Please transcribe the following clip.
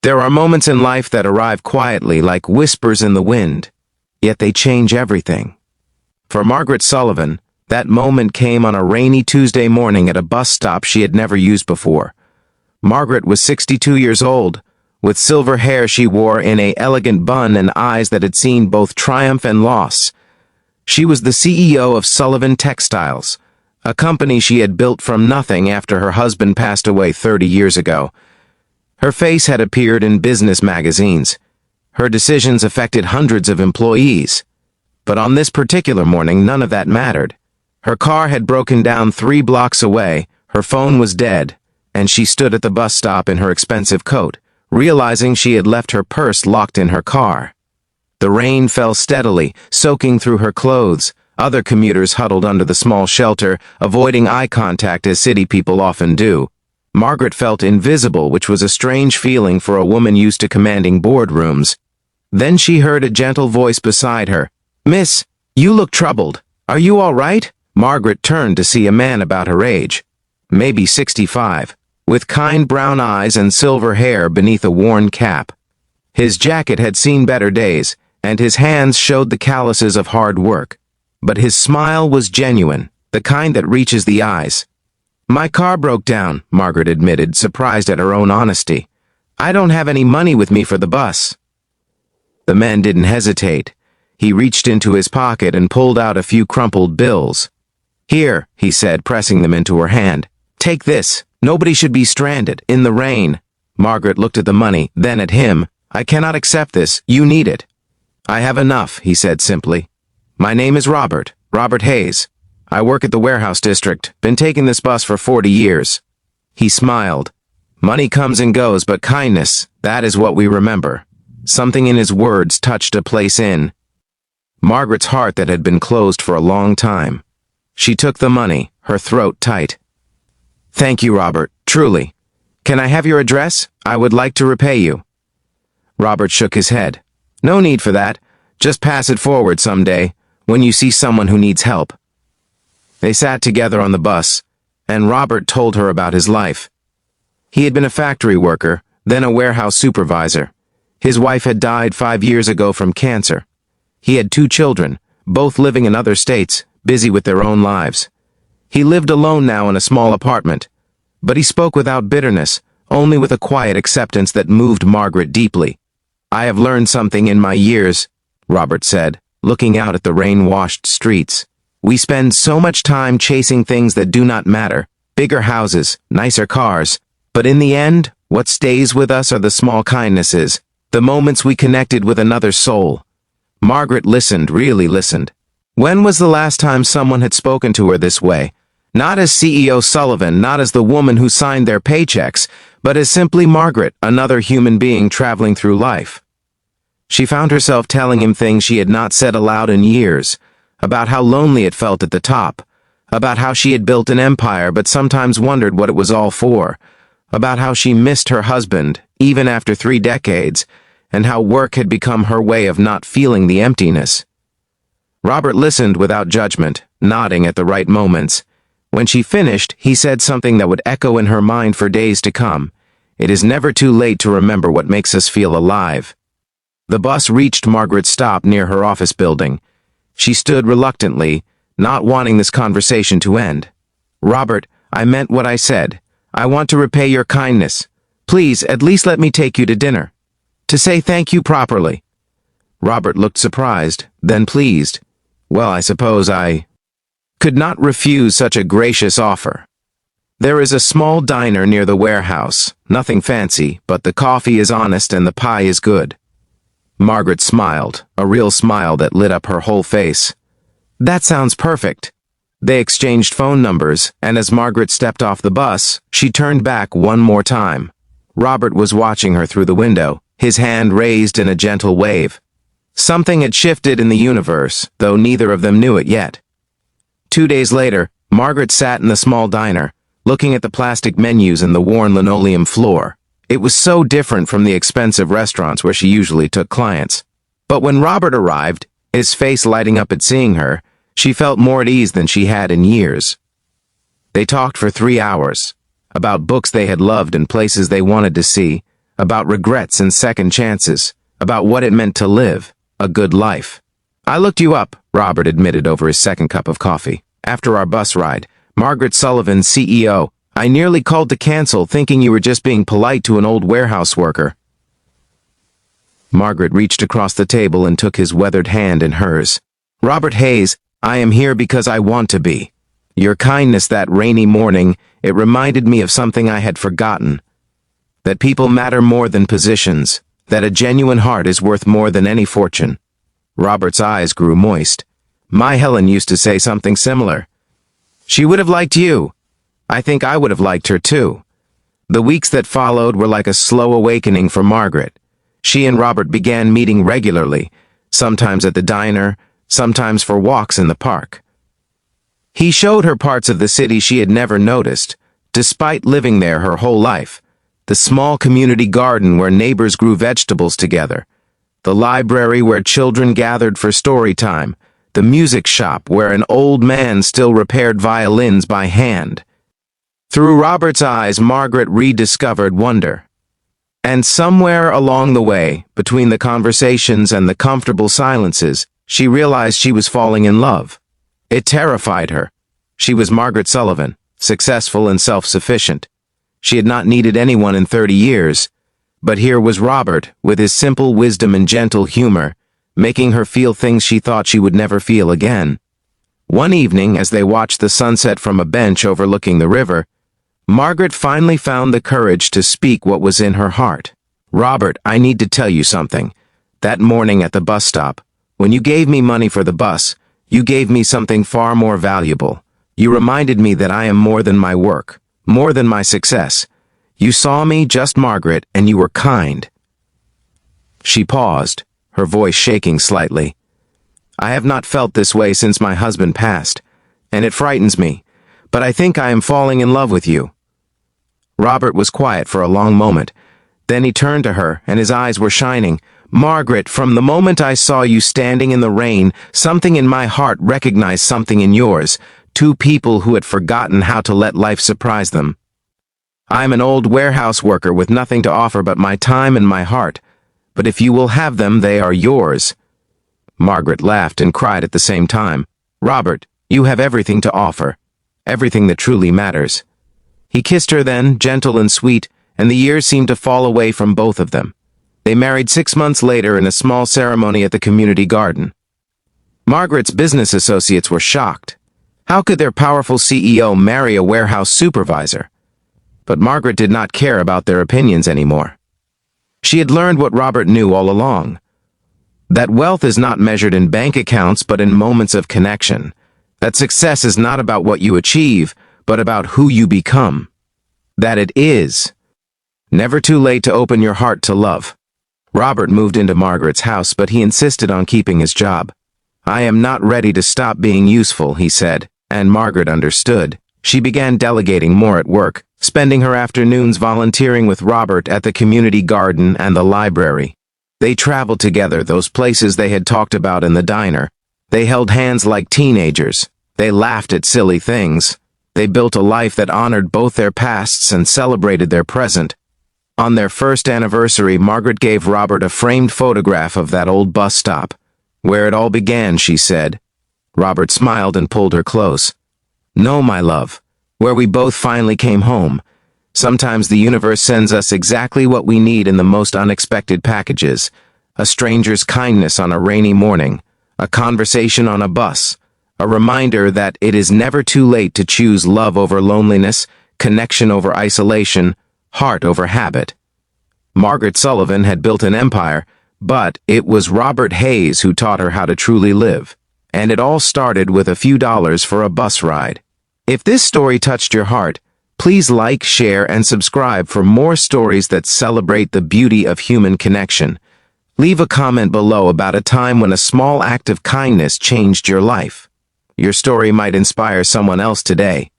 There are moments in life that arrive quietly like whispers in the wind, yet they change everything. For Margaret Sullivan, that moment came on a rainy Tuesday morning at a bus stop she had never used before. Margaret was 62 years old, with silver hair she wore in an elegant bun and eyes that had seen both triumph and loss. She was the CEO of Sullivan Textiles, a company she had built from nothing after her husband passed away 30 years ago. Her face had appeared in business magazines. Her decisions affected hundreds of employees. But on this particular morning, none of that mattered. Her car had broken down 3 blocks away, her phone was dead, and she stood at the bus stop in her expensive coat, realizing she had left her purse locked in her car. The rain fell steadily, soaking through her clothes. Other commuters huddled under the small shelter, avoiding eye contact as city people often do. Margaret felt invisible, which was a strange feeling for a woman used to commanding boardrooms. Then she heard a gentle voice beside her. "Miss, you look troubled. Are you all right?" Margaret turned to see a man about her age, maybe 65, with kind brown eyes and silver hair beneath a worn cap. His jacket had seen better days, and his hands showed the calluses of hard work. But his smile was genuine, the kind that reaches the eyes. "My car broke down," Margaret admitted, surprised at her own honesty. "I don't have any money with me for the bus." The man didn't hesitate. He reached into his pocket and pulled out a few crumpled bills. "Here," he said, pressing them into her hand. "Take this. Nobody should be stranded in the rain." Margaret looked at the money, then at him. "I cannot accept this. You need it." "I have enough," he said simply. "My name is Robert Hayes. I work at the warehouse district, been taking this bus for 40 years. He smiled. "Money comes and goes, but kindness, that is what we remember." Something in his words touched a place in Margaret's heart that had been closed for a long time. She took the money, her throat tight. "Thank you, Robert, truly. Can I have your address? I would like to repay you." Robert shook his head. "No need for that. Just pass it forward someday, when you see someone who needs help." They sat together on the bus, and Robert told her about his life. He had been a factory worker, then a warehouse supervisor. His wife had died 5 years ago from cancer. He had 2 children, both living in other states, busy with their own lives. He lived alone now in a small apartment, but he spoke without bitterness, only with a quiet acceptance that moved Margaret deeply. "I have learned something in my years," Robert said, looking out at the rain-washed streets. "We spend so much time chasing things that do not matter, bigger houses, nicer cars, but in the end, what stays with us are the small kindnesses, the moments we connected with another soul." Margaret listened, really listened. When was the last time someone had spoken to her this way? Not as CEO Sullivan, not as the woman who signed their paychecks, but as simply Margaret, another human being traveling through life. She found herself telling him things she had not said aloud in years, about how lonely it felt at the top, about how she had built an empire but sometimes wondered what it was all for, about how she missed her husband, even after 3 decades, and how work had become her way of not feeling the emptiness. Robert listened without judgment, nodding at the right moments. When she finished, he said something that would echo in her mind for days to come. "It is never too late to remember what makes us feel alive." The bus reached Margaret's stop near her office building. She stood reluctantly, not wanting this conversation to end. "Robert, I meant what I said. I want to repay your kindness. Please, at least let me take you to dinner. To say thank you properly." Robert looked surprised, then pleased. "Well, I suppose I could not refuse such a gracious offer. There is a small diner near the warehouse, nothing fancy, but the coffee is honest and the pie is good." Margaret smiled, a real smile that lit up her whole face. "That sounds perfect." They exchanged phone numbers, and as Margaret stepped off the bus, she turned back one more time. Robert was watching her through the window, his hand raised in a gentle wave. Something had shifted in the universe, though neither of them knew it yet. 2 days later, Margaret sat in the small diner, looking at the plastic menus and the worn linoleum floor. It was so different from the expensive restaurants where she usually took clients. But when Robert arrived, his face lighting up at seeing her, she felt more at ease than she had in years. They talked for 3 hours, about books they had loved and places they wanted to see, about regrets and second chances, about what it meant to live a good life. "I looked you up," Robert admitted over his second cup of coffee. "After our bus ride, Margaret Sullivan, CEO, I nearly called to cancel thinking you were just being polite to an old warehouse worker." Margaret reached across the table and took his weathered hand in hers. "Robert Hayes, I am here because I want to be. Your kindness that rainy morning, it reminded me of something I had forgotten. That people matter more than positions, that a genuine heart is worth more than any fortune." Robert's eyes grew moist. "My Helen used to say something similar. She would have liked you. I think I would have liked her too." The weeks that followed were like a slow awakening for Margaret. She and Robert began meeting regularly, sometimes at the diner, sometimes for walks in the park. He showed her parts of the city she had never noticed, despite living there her whole life. The small community garden where neighbors grew vegetables together, the library where children gathered for story time, the music shop where an old man still repaired violins by hand. Through Robert's eyes, Margaret rediscovered wonder. And somewhere along the way, between the conversations and the comfortable silences, she realized she was falling in love. It terrified her. She was Margaret Sullivan, successful and self-sufficient. She had not needed anyone in 30 years. But here was Robert, with his simple wisdom and gentle humor, making her feel things she thought she would never feel again. One evening, as they watched the sunset from a bench overlooking the river, Margaret finally found the courage to speak what was in her heart. "Robert, I need to tell you something. That morning at the bus stop, when you gave me money for the bus, you gave me something far more valuable. You reminded me that I am more than my work, more than my success. You saw me, just Margaret, and you were kind." She paused, her voice shaking slightly. "I have not felt this way since my husband passed, and it frightens me, but I think I am falling in love with you." Robert was quiet for a long moment. Then he turned to her, and his eyes were shining. "Margaret, from the moment I saw you standing in the rain, something in my heart recognized something in yours. Two people who had forgotten how to let life surprise them. I'm an old warehouse worker with nothing to offer but my time and my heart. But if you will have them, they are yours." Margaret laughed and cried at the same time. "Robert, you have everything to offer. Everything that truly matters." He kissed her then, gentle and sweet, and the years seemed to fall away from both of them. They married 6 months later in a small ceremony at the community garden. Margaret's business associates were shocked. How could their powerful CEO marry a warehouse supervisor? But Margaret did not care about their opinions anymore. She had learned what Robert knew all along. That wealth is not measured in bank accounts but in moments of connection. That success is not about what you achieve, but about who you become. That it is never too late to open your heart to love. Robert moved into Margaret's house, but he insisted on keeping his job. "I am not ready to stop being useful," he said, and Margaret understood. She began delegating more at work, spending her afternoons volunteering with Robert at the community garden and the library. They traveled together, those places they had talked about in the diner. They held hands like teenagers. They laughed at silly things. They built a life that honored both their pasts and celebrated their present. On their first anniversary, Margaret gave Robert a framed photograph of that old bus stop. "Where it all began," she said. Robert smiled and pulled her close. "No, my love. Where we both finally came home. Sometimes the universe sends us exactly what we need in the most unexpected packages. A stranger's kindness on a rainy morning, a conversation on a bus, a reminder that it is never too late to choose love over loneliness, connection over isolation, heart over habit." Margaret Sullivan had built an empire, but it was Robert Hayes who taught her how to truly live. And it all started with a few dollars for a bus ride. If this story touched your heart, please like, share, and subscribe for more stories that celebrate the beauty of human connection. Leave a comment below about a time when a small act of kindness changed your life. Your story might inspire someone else today.